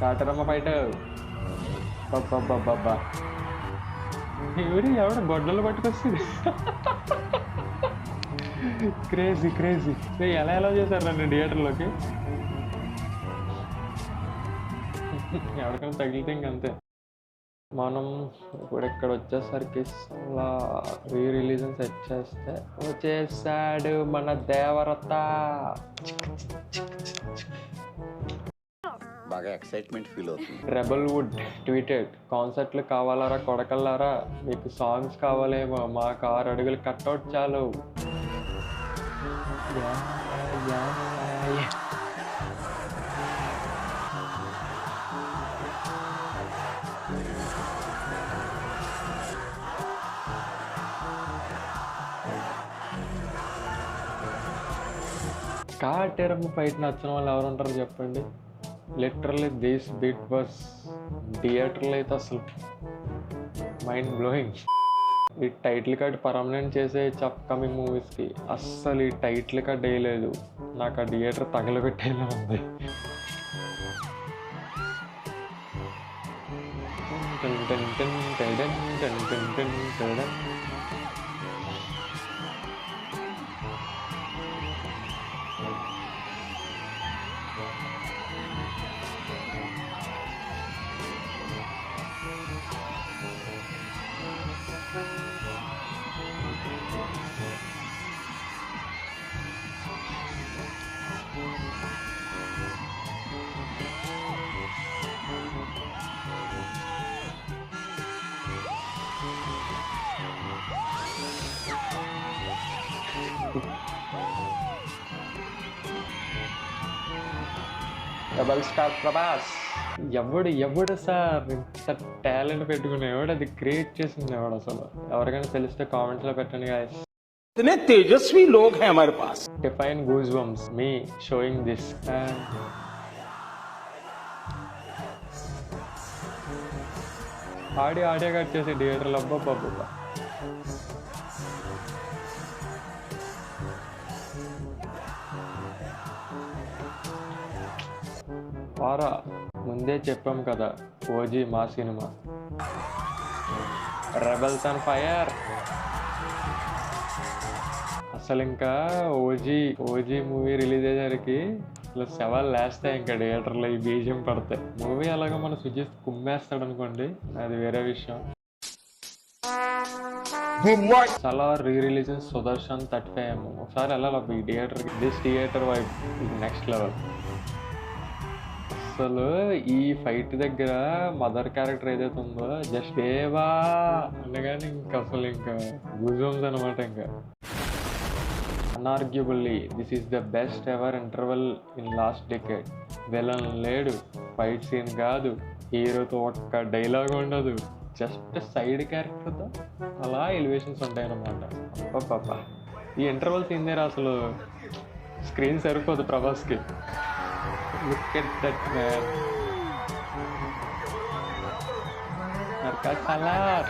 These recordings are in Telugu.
కాటరమ్మ ఫైట్ బాబ్బా ఎవడ గొడ్డలు పట్టుకొస్తుంది. Crazy crazy. ఎలా చేశారు నన్ను థియేటర్లోకి. ఎవరికైనా తగిలితే ఇంకంతే. మనం ఇప్పుడు ఇక్కడ వచ్చేసరికి అలా రిలీజ్ సెట్ చేస్తే వచ్చేసాడు మన దేవరత. బాగా ఎక్సైట్మెంట్ ఫీల్ అవుతుంది. రెబల్ వుడ్ ట్వీటెడ్, కాన్సర్ట్లు కావాలరా కొడకల్లారా, మీకు సాంగ్స్ కావాలేమో, మాకు 6 అడుగులు కట్అవుట్ చాలు. కాటెరమ్మ ఫైట్ నచ్చిన వాళ్ళు ఎవరు ఉంటారో చెప్పండి. లిటరల్లీ దిస్ బిట్ వాస్ థియేటర్లో అయితే అసలు మైండ్ బ్లోయింగ్. ఈ టైటిల్ కార్డ్ పర్మనెంట్ చేసే అప్కమింగ్ మూవీస్కి అస్సలు ఈ టైటిల్ కార్డ్ వేయలేదు. నాకు ఆ థియేటర్ తగలబెట్టేలా ఉంది. Double star Prabhas. ఎవడు సార్ ఇంత టాలెంట్ పెట్టుకుని అది క్రియేట్ చేసింది ఎవడు అసలు? ఎవరికైనా తెలిస్తే కామెంట్స్ లో పెట్టండి గాయ్స్. इतने तेजस्वी लोग हैं हमारे पास. Define goosebumps me showing this. Audio cut చేసి థియేటర్లో అబ్బా. వారా ముందే చెప్పాం కదా, ఓజీ మా సినిమా. Rebels on fire. అసలు ఇంకా ఓజీ మూవీ రిలీజ్ అయ్యేసరికి అసలు శవాలు లేస్తాయి ఇంకా థియేటర్లో ఈ బీజియం పడతాయి. మూవీ అలాగా మన సుజిత్ కుమ్మేస్తాడు అనుకోండి, అది వేరే విషయం. చాలా రిలీజ్ సుదర్శన్ 35 ఒకసారి వెళ్ళాలి ఈ థియేటర్కి. This theatre vibe next level. అసలు ఈ ఫైట్ దగ్గర మదర్ క్యారెక్టర్ ఏదైతే ఉందో జస్ట్ దేవా అనగానే ఇంకా అసలు ఇంకా గూజమ్స్ అనమాట. ఇంకా unarguably this is the best ever interval in last decade. Villain లేడు, ఫైట్ సీన్ కాదు, హీరోతో ఒక్క డైలాగ్ ఉండదు, జస్ట్ సైడ్ క్యారెక్టర్తో అలా ఎలివేషన్స్ ఉంటాయన్నమాట. అబ్బా ఈ ఇంటర్వెల్ సీన్ దగ్గర అసలు స్క్రీన్ సరిపోదు ప్రభాస్కి. Look at that man. Markas salar.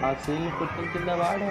Asil putting kinda vaadu.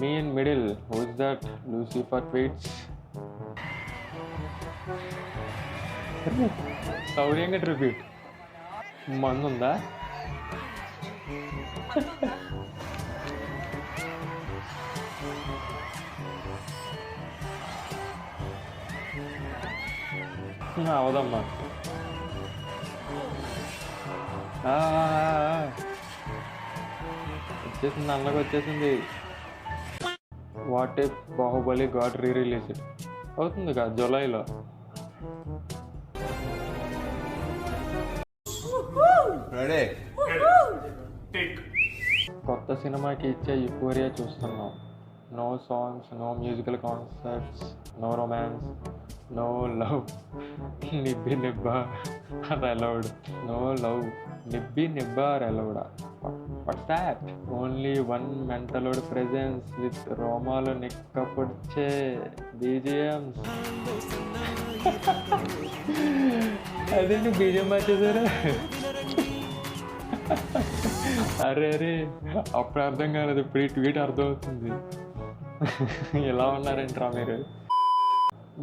Me in middle. Who's that? Lucifer tweets. Sauryanga tribute. మందు ఉందా? అవదమ్మా. వచ్చేసింది, అన్నకు వచ్చేసింది. What if Baahubali got release అవుతుంది కదా జూలైలో. కొత్త సినిమాకి ఇచ్చే యూఫోరియా చూస్తున్నాం. No songs, no musical concerts, no romance, no love. నిబ్బి నిబ్బా అది అలౌడ్. నో లవ్, నిబ్బి నిబ్బా ఆర్ అలౌడా? What's that? ఓన్లీ వన్ మెంటలోడ్ ప్రెజెన్స్ విత్ రోమాలు నిక్కపొడిచే బీజిఎమ్స్. అదేంటి బీజిఎం మార్చేసారు? అరే అరే అప్పుడు అర్థం కాలేదు, ఇప్పుడు ఈ ట్వీట్ అర్థమవుతుంది. ఎలా ఉన్నారంటరా మీరు?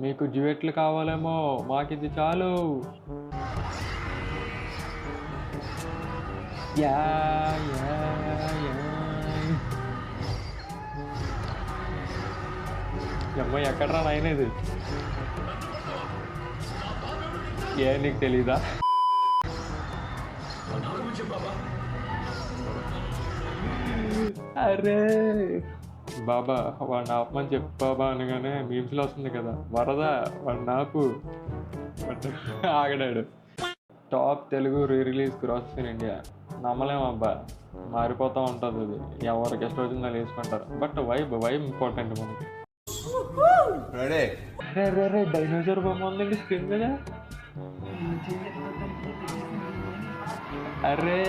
మీకు డ్యూయెట్లు కావాలేమో, మాకు ఇది చాలు. Yeah yeah yeah. అమ్మ ఎక్కడరా నాయన ఇది? ఏ నీకు తెలీదా? అరే బాబా వాడిని ఆపమని చెప్పు బాబా అనగానే మీమ్స్లో వస్తుంది కదా, వరద వాడిని ఆపు. ఆగడాడు. Top Telugu re release crosses in India. నమ్మలేము అబ్బా, మారిపోతూ ఉంటుంది అది. ఎవరికి ఇష్టం వచ్చిందో వేసుకుంటారు. బట్ వైబ్ ఇంపార్టెంట్ మనకి. అరే అరే అరే డైనోసార్ బొమ్మ ఉందండి స్క్రీన్ మీద. అరే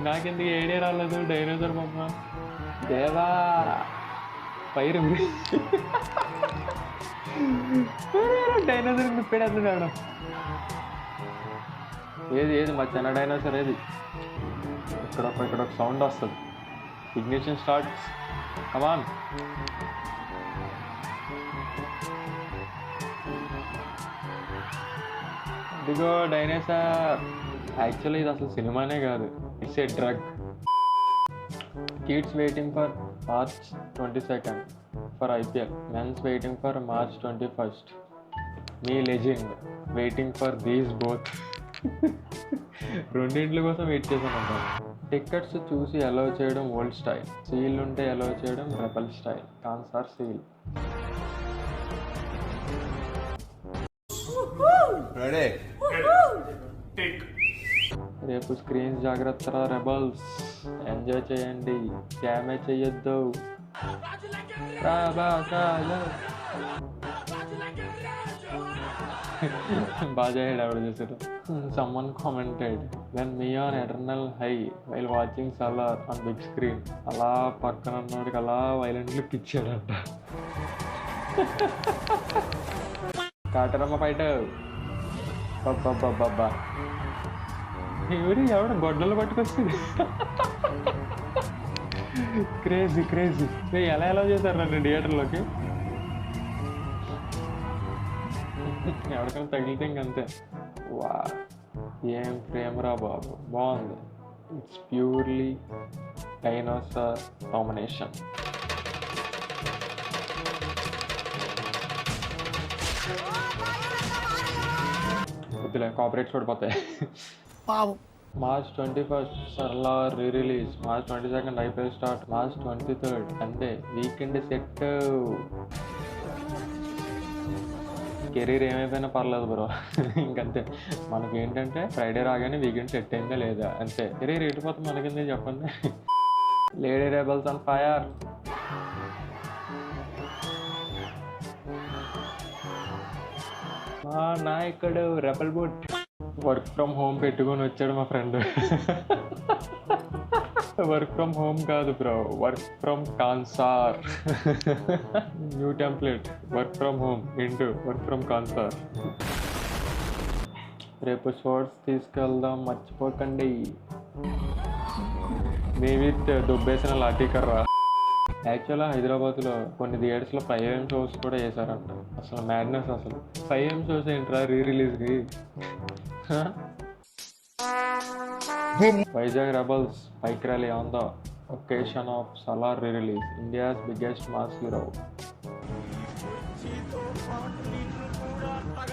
నాకెందుకు ఐడియా రాలేదు డైనోసార్ బొమ్మ. దేవా పైరు డైనోసార్ నిప్పేస్తున్నాడు. ఏది మా చిన్న డైనోసార్ ఏది? ఇక్కడ ఒక సౌండ్ వస్తుంది. Ignition starts. కమాన్. ఇదిగో డైనోసార్. యాక్చువల్లీ ఇది అసలు సినిమానే కాదు, it's a drug. Kids waiting for March 22nd for IPL. Men's waiting for March 21st. Me legend waiting for these both. రెండింట్ల కోసం వెయిట్ చేశానంట. టికెట్స్ చూసి అలౌ చేయడం ఓల్డ్ స్టైల్, సీల్ ఉంటే అలౌ చేయడం రెబల్ స్టైల్. Censor seal. రేపు స్క్రీన్స్ జాగ్రత్త రెబల్స్. ఎంజాయ్ చేయండి, డ్యామేజ్ చెయ్యొద్దు. బాగా ఎవరు చేశారు. Someone commented when me on eternal high while watching Salaar on big screen. అలా పక్కన ఉన్నోడికి అలా వైలెంట్ లుక్ ఇచ్చాడంట. కాటరమ్మ ఫైట్. బాబా ఎవడు గొడ్డలు పట్టుకొస్తుంది. క్రేజీ. ఎలా చేశారు నన్ను థియేటర్లోకి. ఎవరికైనా తగిలితే ఇంకంతే. వా ఏం ఫ్రేమ్ రా బాబు, బాగుంది. It's purely dinosaur domination. వద్దులే, కాపరేట్స్ పడిపోతాయి. March 21st Salaar re release. March 22nd IPL start. March 23rd అంతే, వీకెండ్ సెట్. కెరీర్ ఏమైపోయినా పర్లేదు బ్రో, ఇంకంతే. మనకి ఏంటంటే ఫ్రైడే రాగానే వీకెండ్ సెట్ అయిందా లేదా అంతే. కెరీర్ ఎటుపోతే మనకిందే చెప్పండి. Lady rebels on fire. మా నాయకుడు రెబల్ బుట్. వర్క్ ఫ్రమ్ హోమ్ పెట్టుకొని వచ్చాడు మా ఫ్రెండ్. వర్క్ ఫ్రమ్ హోమ్ కాదు bro, work from concert. New template. Work from home into work from concert. రేపు షార్ట్స్ తీసుకెళ్దాం మర్చిపోకండి. మీ విత్ దుబ్బేసిన లాఠీ కర్ర. యాక్చువల్గా హైదరాబాద్లో కొన్ని థియేటర్స్లో 5 AM షోస్ కూడా వేశారంట. అసలు మ్యాడ్నెస్. అసలు 5 AM షోస్ ఏంట్రా రీ రిలీజ్కి. Vizag rebels bike rally on the occasion of Salaar re release. India's biggest mass hero.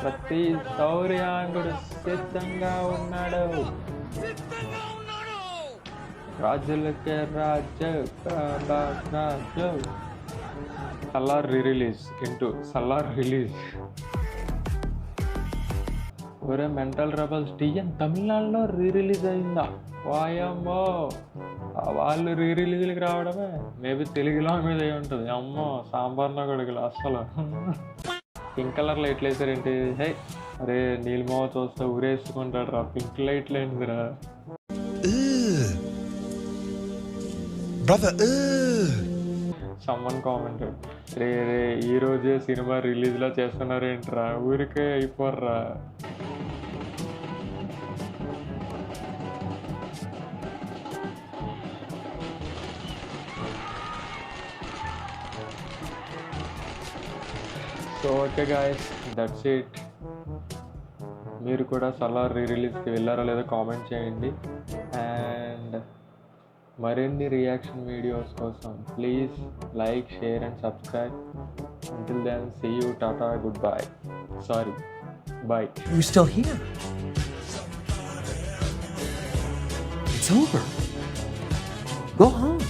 ప్రతి శౌర్యాంగుడు సిద్ధంగా ఉన్నాడు. రాజులకే రాజు. Salaar re release into Salaar release. ఒరే మెంటల్ రెబల్స్, టీఎన్ తమిళనాడులో రీ రిలీజ్ అయిందా? వాయమ్మో, వాళ్ళు రీ రిలీజ్కి రావడమే. మేబీ తెలుగులో మీద అయి ఉంటుంది. అమ్మో సాంబార్లో కొడుకులు అస్సలు. పింక్ కలర్ లైట్లు వేసారేంటి? హే అరే నీలిమో చూస్తే ఊరేసుకుంటాడు రా. పింక్ లైట్లు ఏంటిదిరా? సమ్మన్ కామెంటెడ్ రే ఈరోజే సినిమా రిలీజ్లో చేస్తున్నారేంట్రా, ఊరికే అయిపోర్రా. So okay guys, that's it. మీరు కూడా సలార్ రిలీజ్కి వెళ్ళారో లేదో కామెంట్ చేయండి. అండ్ మరిన్ని రియాక్షన్ వీడియోస్ కోసం please like, share and subscribe. Until then, see you, tata, goodbye. Sorry, bye. You're still here. It's over. Go home.